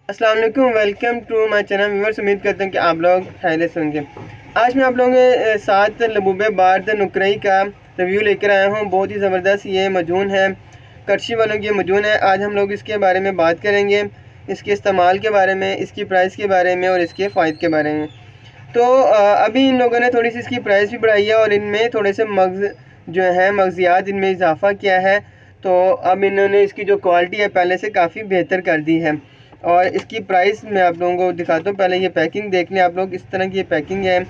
अस्सलाम वालेकुम, welcome to my channel viewers. उम्मीद करते हैं कि आप लोग खैरियत से होंगे। आज मैं आप लोगों के साथ लबूब बार्द नुकरई का रिव्यू लेकर आया हूँ। बहुत ही ज़बरदस्त ये मजून है, करशी वालों की मजून है। आज हम लोग इसके बारे में बात करेंगे, इसके इस्तेमाल के बारे में, इसकी प्राइस के बारे में और इसके फ़ायदे के बारे में। तो अभी इन लोगों ने थोड़ी सी इसकी प्राइस भी बढ़ाई है और इनमें थोड़े से मग़ज़ जो है मग़ज़ियात इनमें इजाफ़ा किया है। तो अब इन्होंने इसकी जो क्वालिटी है पहले से काफ़ी बेहतर कर दी है। और इसकी प्राइस मैं आप लोगों को दिखाता हूँ। पहले ये पैकिंग देख लें आप लोग। इस तरह की ये पैकिंग है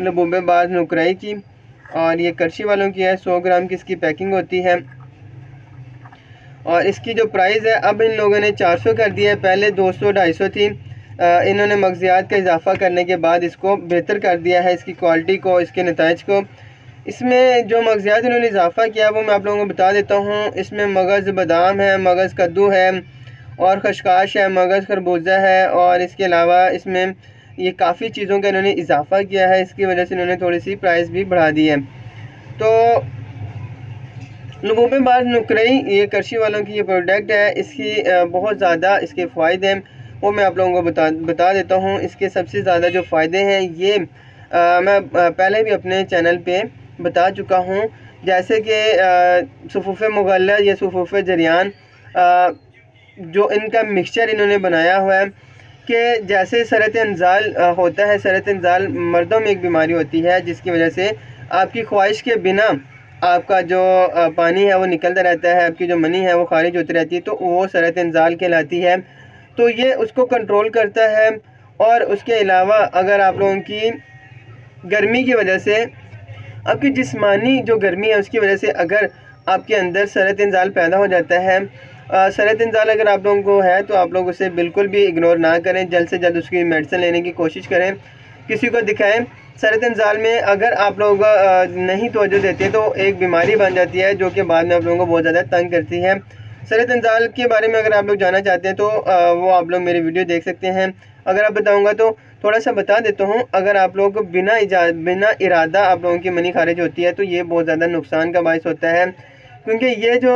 लबूब बार्द नुकरई की, और ये करशी वालों की है। 100 ग्राम की इसकी पैकिंग होती है। और इसकी जो प्राइस है अब इन लोगों ने 400 कर दिया है, पहले 200-250 थी। इन्होंने मग़ज़ियात का इजाफ़ा करने के बाद इसको बेहतर कर दिया है, इसकी क्वालिटी को, इसके नताइज को। इसमें जो मग़ज़ियात इन्होंने इजाफ़ा किया वो मैं आप लोगों को बता देता हूँ। इसमें मगज़ बादाम है, मगज़ कद्दू है और खशकाश है, मगज़ खरबूजा है। और इसके अलावा इसमें ये काफ़ी चीज़ों का इन्होंने इजाफ़ा किया है, इसकी वजह से इन्होंने थोड़ी सी प्राइस भी बढ़ा दी है। तो लबूब बार्द नुकरई ये करशी वालों की ये प्रोडक्ट है। इसकी बहुत ज़्यादा इसके फ़ायदे हैं, वो मैं आप लोगों को बता देता हूँ। इसके सबसे ज़्यादा जो फ़ायदे हैं ये मैं पहले भी अपने चैनल पे बता चुका हूँ। जैसे कि सफ़ूफ़े मुग़ल्लद या सफ़ूफ़े जरियान, जो इनका मिक्सचर इन्होंने बनाया हुआ है कि जैसे सरत इंज़ाल होता है। सरत इंज़ाल मर्दों में एक बीमारी होती है जिसकी वजह से आपकी ख्वाहिश के बिना आपका जो पानी है वो निकलता रहता है, आपकी जो मनी है वो खारिज होती रहती है, तो वो सरत इंज़ाल कहलाती है। तो ये उसको कंट्रोल करता है। और उसके अलावा अगर आप लोगों की गर्मी की वजह से, आपकी जिस्मानी जो गर्मी है उसकी वजह से अगर आपके अंदर सरत इंज़ाल पैदा हो जाता है, सरत इंज़ाल अगर आप लोगों को है तो आप लोग उसे बिल्कुल भी इग्नोर ना करें, जल्द से जल्द उसकी मेडिसिन लेने की कोशिश करें, किसी को दिखाएं। सरत इंज़ाल में अगर आप लोग नहीं तवज्जो देते तो एक बीमारी बन जाती है जो कि बाद में आप लोगों को बहुत ज़्यादा तंग करती है। सरत इंज़ाल के बारे में अगर आप लोग जानना चाहते हैं तो वो आप लोग मेरी वीडियो देख सकते हैं। अगर आप बताऊंगा तो थोड़ा सा बता देता हूँ। अगर आप लोगों को बिना इरादा आप लोगों की मनी खारिज होती है तो ये बहुत ज़्यादा नुकसान का बायस होता है, क्योंकि ये जो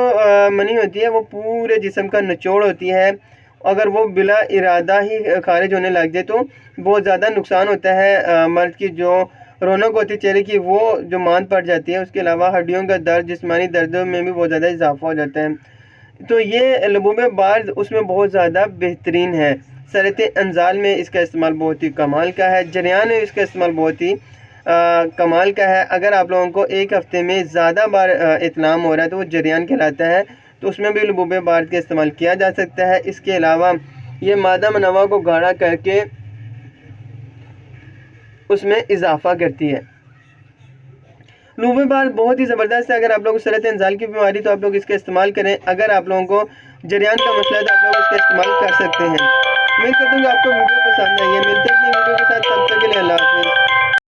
मनी होती है वो पूरे जिस्म का निचोड़ होती है। अगर वो बिला इरादा ही खारिज होने लग जाए तो बहुत ज़्यादा नुकसान होता है। मर्द की जो रौनक होती है चेहरे की वो जो मांद पड़ जाती है। उसके अलावा हड्डियों का दर्द, जिस्मानी दर्दों में भी बहुत ज़्यादा इजाफा हो जाता है। तो ये लबूब बार्द उसमें बहुत ज़्यादा बेहतरीन है। सरत इंज़ाल में इसका इस्तेमाल बहुत ही कमाल का है। जरियान में इसका इस्तेमाल बहुत ही कमाल का है। अगर आप लोगों को एक हफ़्ते में ज़्यादा बार इत्लाम हो रहा है तो वो जरियान कहलाता है, तो उसमें भी लबूब बार्द का इस्तेमाल किया जा सकता है। इसके अलावा ये मादा मनवा को गाढ़ा करके उसमें इजाफ़ा करती है। लबूब बार्द बहुत ही ज़बरदस्त है। अगर आप लोगों को सरत इंज़ाल की बीमारी तो आप लोग इसका इस्तेमाल करें। अगर आप लोगों को जरियान का मसला है तो आप लोग इसका इस्तेमाल कर सकते हैं। उम्मीद करता हूँ कि आपको वीडियो पसंद आई है। मिलते हैं अगली वीडियो के साथ, तब तक के लिए अल्लाह हाफ़िज़।